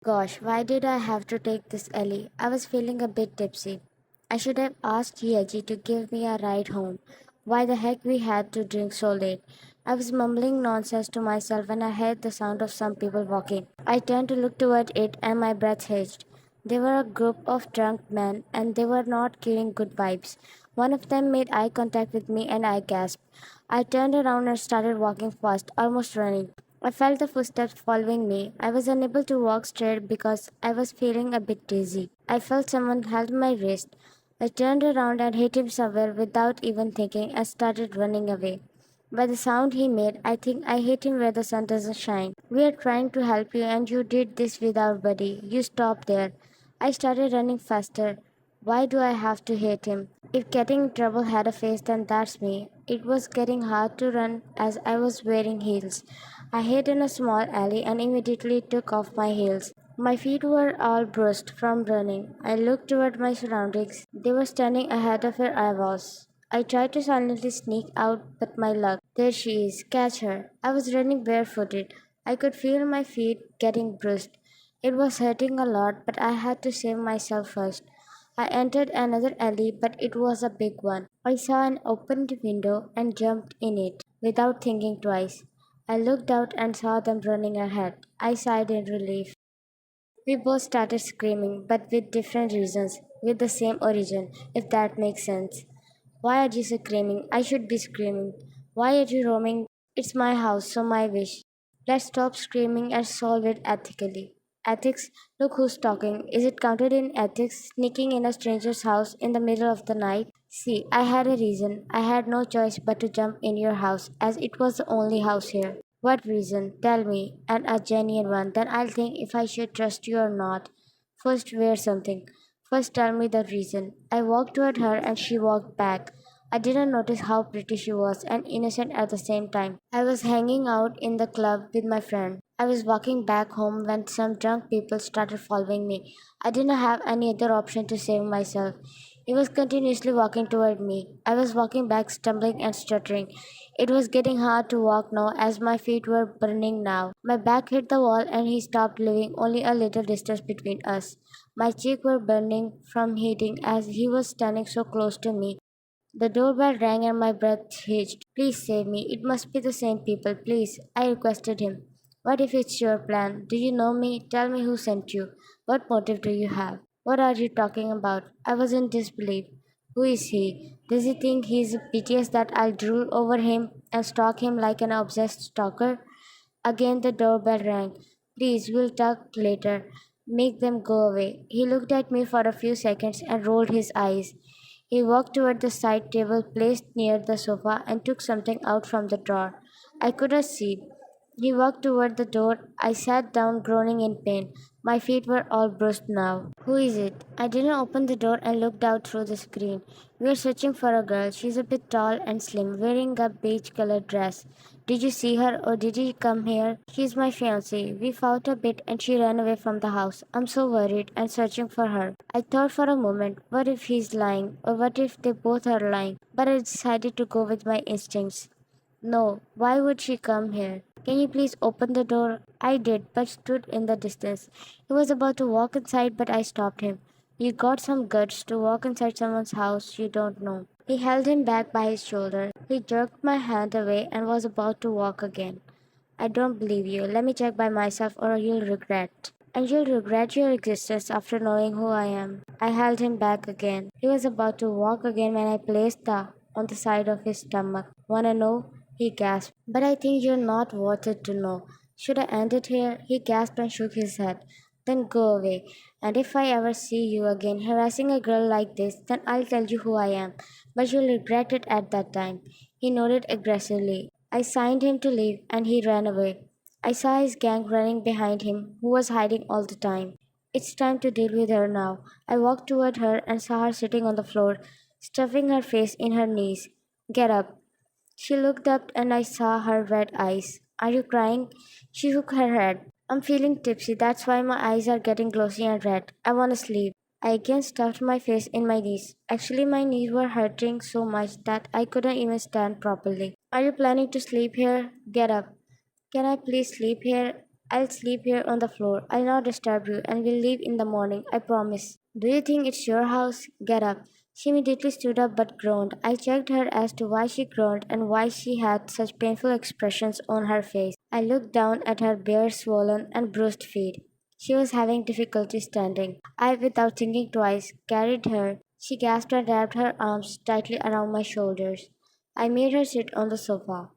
Gosh, why did I have to take this alley? I was feeling a bit tipsy. I should have asked Yeji to give me a ride home. Why the heck we had to drink so late? I was mumbling nonsense to myself when I heard the sound of some people walking. I turned to look toward it and my breath hitched. They were a group of drunk men and they were not giving good vibes. One of them made eye contact with me and I gasped. I turned around and started walking fast, almost running. I felt the footsteps following me. I was unable to walk straight because I was feeling a bit dizzy. I felt someone held my wrist. I turned around and hit him somewhere without even thinking and started running away. By the sound he made, I think I hit him where the sun doesn't shine. We are trying to help you and you did this without buddy. You stop there. I started running faster. Why do I have to hate him? If getting in trouble had a face, then that's me. It was getting hard to run as I was wearing heels. I hid in a small alley and immediately took off my heels. My feet were all bruised from running. I looked toward my surroundings. They were standing ahead of where I was. I tried to silently sneak out, but my luck. There she is. Catch her. I was running barefooted. I could feel my feet getting bruised. It was hurting a lot, but I had to save myself first. I entered another alley, but it was a big one. I saw an opened window and jumped in it without thinking twice. I looked out and saw them running ahead. I sighed in relief. We both started screaming, but with different reasons, with the same origin, if that makes sense. Why are you screaming? I should be screaming. Why are you roaming? It's my house, so my wish. Let's stop screaming and solve it ethically. Ethics? Look who's talking. Is it counted in ethics? Sneaking in a stranger's house in the middle of the night? See, I had a reason. I had no choice but to jump in your house, as it was the only house here. What reason? Tell me, and a genuine one. Then I'll think if I should trust you or not. First, wear something. First, tell me the reason. I walked toward her and she walked back. I didn't notice how pretty she was and innocent at the same time. I was hanging out in the club with my friend. I was walking back home when some drunk people started following me. I didn't have any other option to save myself. He was continuously walking toward me. I was walking back, stumbling and stuttering. It was getting hard to walk now as my feet were burning now. My back hit the wall and he stopped, leaving only a little distance between us. My cheeks were burning from heating as he was standing so close to me. The doorbell rang and my breath hitched. Please save me. It must be the same people. Please. I requested him. What if it's your plan? Do you know me? Tell me who sent you. What motive do you have? What are you talking about? I was in disbelief. Who is he? Does he think he's BTS that I'll drool over him and stalk him like an obsessed stalker? Again the doorbell rang. Please, we'll talk later. Make them go away. He looked at me for a few seconds and rolled his eyes. He walked toward the side table placed near the sofa and took something out from the drawer. I could not see. He walked toward the door. I sat down, groaning in pain. My feet were all bruised now. Who is it? I didn't open the door and looked out through the screen. We are searching for a girl. She's a bit tall and slim, wearing a beige colored dress. Did you see her or did you come here? She's my fiancée. We fought a bit and she ran away from the house. I'm so worried and searching for her. I thought for a moment, what if he's lying? Or what if they both are lying? But I decided to go with my instincts. No, why would she come here? Can you please open the door? I did, but stood in the distance. He was about to walk inside, but I stopped him. You got some guts to walk inside someone's house you don't know. He held him back by his shoulder. He jerked my hand away and was about to walk again. I don't believe you. Let me check by myself or you'll regret. And you'll regret your existence after knowing who I am. I held him back again. He was about to walk again when I placed the on the side of his stomach. Wanna know? He gasped. But I think you're not worth it to know. Should I end it here? He gasped and shook his head. Then go away. And if I ever see you again harassing a girl like this, then I'll tell you who I am. But you'll regret it at that time. He nodded aggressively. I signed him to leave and he ran away. I saw his gang running behind him, who was hiding all the time. It's time to deal with her now. I walked toward her and saw her sitting on the floor, stuffing her face in her knees. Get up. She looked up and I saw her red eyes. Are you crying? She shook her head. I'm feeling tipsy, that's why my eyes are getting glossy and red. I want to sleep. I again stuffed my face in my knees. Actually, my knees were hurting so much that I couldn't even stand properly. Are you planning to sleep here? Get up. Can I please sleep here? I'll sleep here on the floor. I'll not disturb you, and we'll leave in the morning, I promise. Do you think it's your house? Get up. She immediately stood up but groaned. I checked her as to why she groaned and why she had such painful expressions on her face. I looked down at her bare, swollen, and bruised feet. She was having difficulty standing. I, without thinking twice, carried her. She gasped and wrapped her arms tightly around my shoulders. I made her sit on the sofa.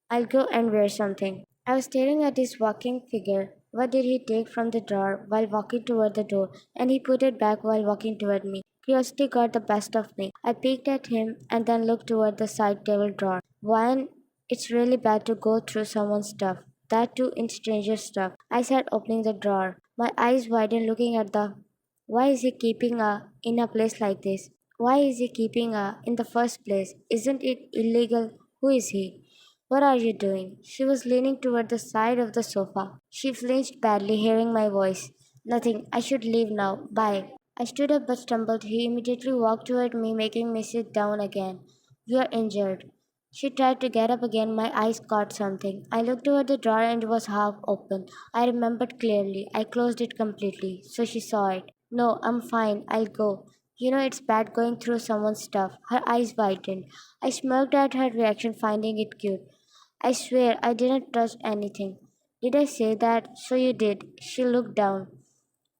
I'll go and wear something. I was staring at his walking figure. What did he take from the drawer while walking toward the door, and he put it back while walking toward me? Curiosity got the best of me. I peeked at him and then looked toward the side table drawer. One, it's really bad to go through someone's stuff. That too in stranger stuff. I sat opening the drawer. My eyes widened looking at the. Why is he keeping in a place like this? Why is he keeping in the first place? Isn't it illegal? Who is he? What are you doing? She was leaning toward the side of the sofa. She flinched badly, hearing my voice. Nothing. I should leave now. Bye. I stood up but stumbled. He immediately walked toward me, making me sit down again. You are injured. She tried to get up again. My eyes caught something. I looked toward the drawer and it was half open. I remembered clearly. I closed it completely, so she saw it. No, I'm fine. I'll go. You know it's bad going through someone's stuff. Her eyes widened. I smirked at her reaction, finding it cute. I swear I didn't touch anything. Did I say that? So you did. She looked down.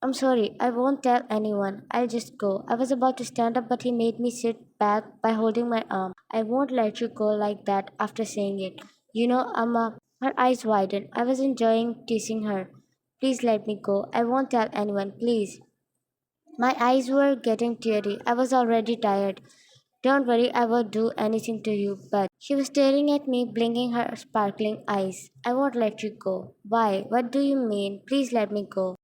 I'm sorry, I won't tell anyone. I'll just go. I was about to stand up, but he made me sit back by holding my arm. I won't let you go like that after saying it. You know, Amma. Her eyes widened. I was enjoying teasing her. Please let me go. I won't tell anyone, please. My eyes were getting teary. I was already tired. Don't worry, I won't do anything to you, but she was staring at me, blinking her sparkling eyes. I won't let you go. Why? What do you mean? Please let me go.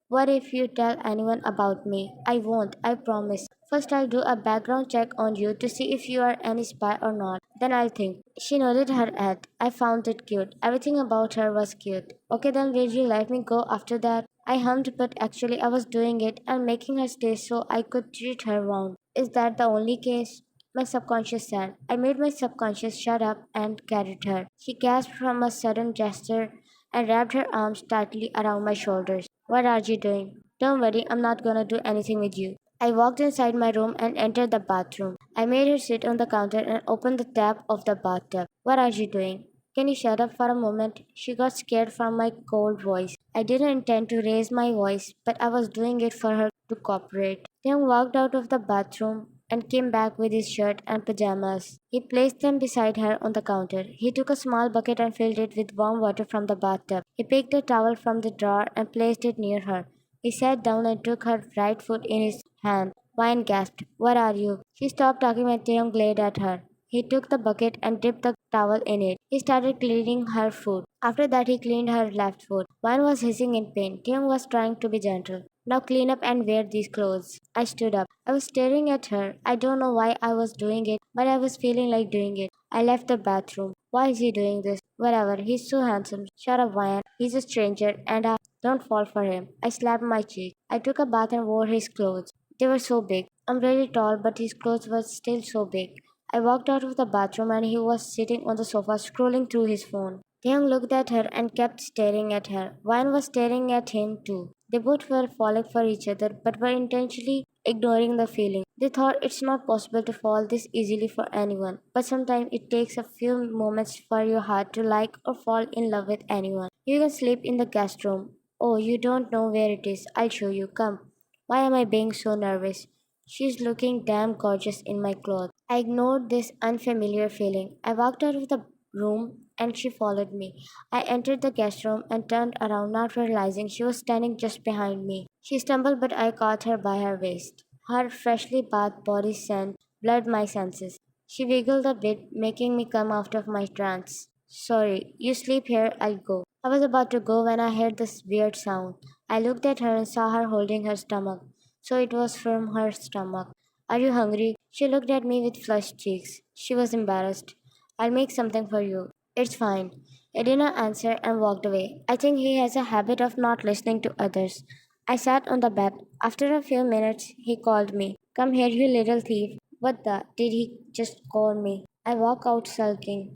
What if you tell anyone about me? I won't, I promise. First, I'll do a background check on you to see if you are any spy or not. Then I'll think. She nodded her head. I found it cute. Everything about her was cute. Okay, then will you let me go after that? I hummed, but actually I was doing it and making her stay so I could treat her wrong. Is that the only case? My subconscious said. I made my subconscious shut up and carried her. She gasped from a sudden gesture and wrapped her arms tightly around my shoulders. What are you doing? Don't worry, I'm not gonna do anything with you. I walked inside my room and entered the bathroom. I made her sit on the counter and opened the tap of the bathtub. What are you doing? Can you shut up for a moment? She got scared from my cold voice. I didn't intend to raise my voice, but I was doing it for her to cooperate. Young walked out of the bathroom and came back with his shirt and pajamas. He placed them beside her on the counter. He took a small bucket and filled it with warm water from the bathtub. He picked a towel from the drawer and placed it near her. He sat down and took her right foot in his hand. Wine gasped. What are you? She stopped talking when Taehyung glared at her. He took the bucket and dipped the towel in it. He started cleaning her foot. After that, he cleaned her left foot. Wine was hissing in pain. Taehyung was trying to be gentle. Now clean up and wear these clothes. I stood up. I was staring at her. I don't know why I was doing it, but I was feeling like doing it. I left the bathroom. Why is he doing this? Whatever, he's so handsome. Shut up, Wyan. He's a stranger, and don't fall for him. I slapped my cheek. I took a bath and wore his clothes. They were so big. I'm really tall, but his clothes were still so big. I walked out of the bathroom and he was sitting on the sofa scrolling through his phone. Taeyang looked at her and kept staring at her. Wyan was staring at him too. They both were falling for each other but were intentionally ignoring the feeling. They thought it's not possible to fall this easily for anyone, but sometimes it takes a few moments for your heart to like or fall in love with anyone. You can sleep in the guest room. Oh, you don't know where it is. I'll show you. Come. Why am I being so nervous? She's looking damn gorgeous in my clothes. I ignored this unfamiliar feeling. I walked out of the room and she followed me. I entered the guest room and turned around, not realizing she was standing just behind me. She stumbled, but I caught her by her waist. Her freshly bathed body scent blurred my senses. She wiggled a bit, making me come out of my trance. Sorry, you sleep here, I'll go. I was about to go when I heard this weird sound. I looked at her and saw her holding her stomach. So it was from her stomach. Are you hungry? She looked at me with flushed cheeks. She was embarrassed. I'll make something for you. It's fine. I did not answer and walked away. I think he has a habit of not listening to others. I sat on the bed. After a few minutes, he called me. Come here, you little thief. What the? Did he just call me? I walk out sulking.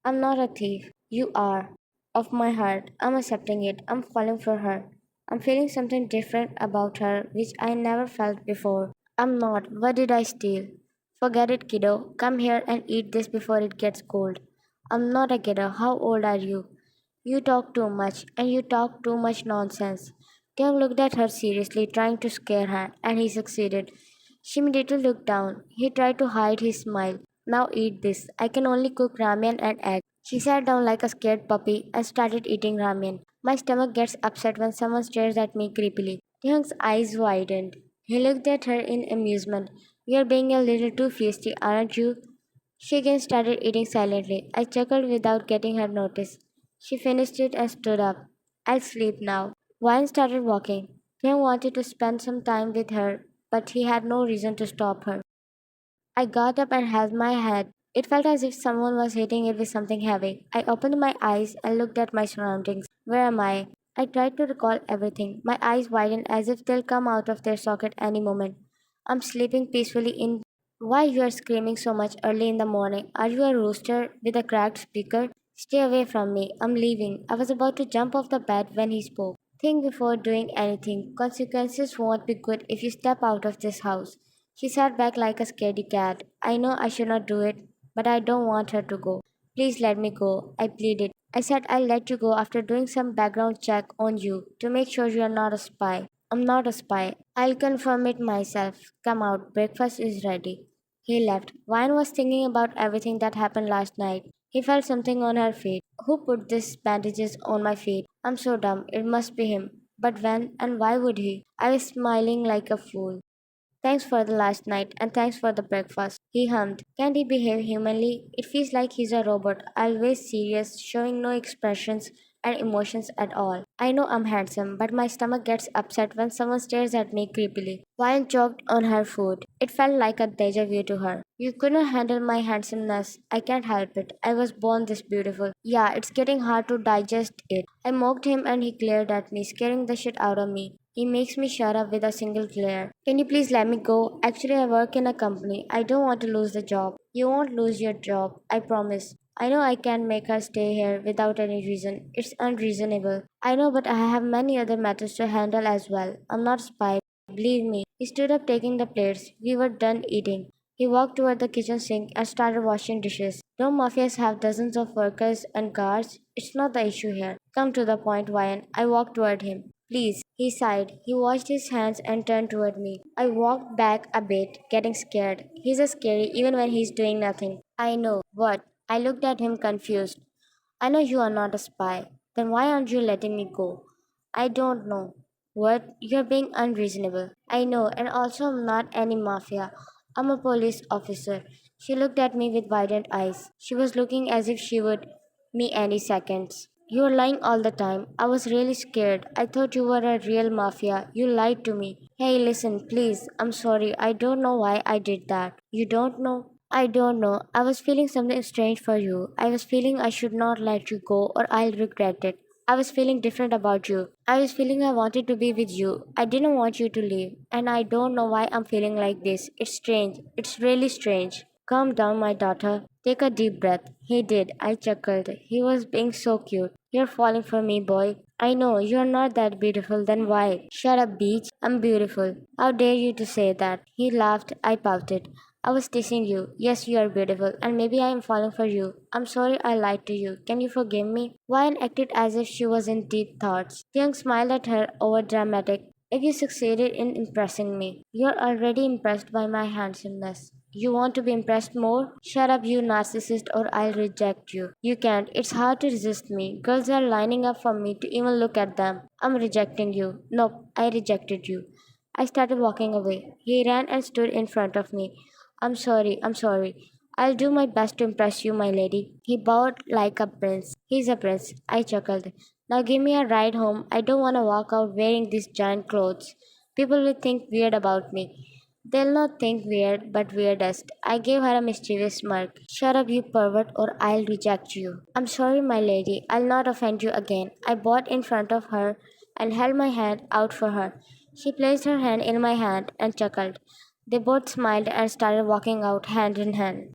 I'm not a thief. You are. of my heart. I'm accepting it. I'm falling for her. I'm feeling something different about her, which I never felt before. I'm not. What did I steal? Forget it, kiddo. Come here and eat this before it gets cold. I'm not a kiddo. How old are you? You talk too much, and you talk too much nonsense. Tim looked at her seriously, trying to scare her, and he succeeded. She immediately looked down. He tried to hide his smile. Now eat this. I can only cook ramen and eggs. She sat down like a scared puppy and started eating ramen. My stomach gets upset when someone stares at me creepily. Taehyung's eyes widened. He looked at her in amusement. You're being a little too feisty, aren't you? She again started eating silently. I chuckled without getting her notice. She finished it and stood up. I'll sleep now. Wine started walking. Taehyung wanted to spend some time with her, but he had no reason to stop her. I got up and held my head. It felt as if someone was hitting it with something heavy. I opened my eyes and looked at my surroundings. Where am I? I tried to recall everything. My eyes widened as if they'll come out of their socket any moment. I'm sleeping peacefully in. Why you are screaming so much early in the morning? Are you a rooster with a cracked speaker? Stay away from me. I'm leaving. I was about to jump off the bed when he spoke. Think before doing anything. Consequences won't be good if you step out of this house. She sat back like a scaredy cat. I know I should not do it, but I don't want her to go. Please let me go, I pleaded. I said I'll let you go after doing some background check on you to make sure you're not a spy. I'm not a spy. I'll confirm it myself. Come out, breakfast is ready. He left. Wine was thinking about everything that happened last night. He felt something on her feet. Who put these bandages on my feet? I'm so dumb. It must be him. But when and why would he? I was smiling like a fool. Thanks for the last night and thanks for the breakfast. He hummed. Can't he behave humanly? It feels like he's a robot, always serious, showing no expressions and emotions at all. I know I'm handsome, but my stomach gets upset when someone stares at me creepily. Wine choked on her food. It felt like a deja vu to her. You couldn't handle my handsomeness. I can't help it. I was born this beautiful. Yeah, it's getting hard to digest it. I mocked him and he glared at me, scaring the shit out of me. He makes me shut up with a single glare. Can you please let me go? Actually, I work in a company. I don't want to lose the job. You won't lose your job, I promise. I know I can't make her stay here without any reason. It's unreasonable. I know, but I have many other matters to handle as well. I'm not a spy. Believe me. He stood up taking the plates. We were done eating. He walked toward the kitchen sink and started washing dishes. Don't mafias have dozens of workers and guards? It's not the issue here. Come to the point, Ryan. I walked toward him. Please, he sighed. He washed his hands and turned toward me. I walked back a bit, getting scared. He's a scary even when he's doing nothing. I know. What? I looked at him confused. I know you are not a spy. Then why aren't you letting me go? I don't know. What? You're being unreasonable. I know, and also I'm not any mafia. I'm a police officer. She looked at me with widened eyes. She was looking as if she would me any seconds. You were lying all the time. I was really scared. I thought you were a real mafia. You lied to me. Hey, listen, please. I'm sorry. I don't know why I did that. You don't know? I don't know. I was feeling something strange for you. I was feeling I should not let you go or I'll regret it. I was feeling different about you. I was feeling I wanted to be with you. I didn't want you to leave. And I don't know why I'm feeling like this. It's strange. It's really strange. Calm down, my daughter. Take a deep breath. He did. I chuckled. He was being so cute. You're falling for me, boy. I know, you're not that beautiful, then why? Shut up, Beach. I'm beautiful. How dare you to say that? He laughed. I pouted. I was teasing you. Yes, you are beautiful, and maybe I am falling for you. I'm sorry I lied to you. Can you forgive me? Wine acted as if she was in deep thoughts. Young smiled at her, over dramatic. If you succeeded in impressing me, you're already impressed by my handsomeness. You want to be impressed more? Shut up, you narcissist, or I'll reject you. You can't. It's hard to resist me. Girls are lining up for me to even look at them. I'm rejecting you. Nope, I rejected you. I started walking away. He ran and stood in front of me. I'm sorry, I'm sorry. I'll do my best to impress you, my lady. He bowed like a prince. He's a prince. I chuckled. Now give me a ride home. I don't want to walk out wearing these giant clothes. People will think weird about me. They'll not think weird, but weirdest. I gave her a mischievous smirk. Shut up, you pervert, or I'll reject you. I'm sorry, my lady. I'll not offend you again. I bowed in front of her and held my hand out for her. She placed her hand in my hand and chuckled. They both smiled and started walking out hand in hand.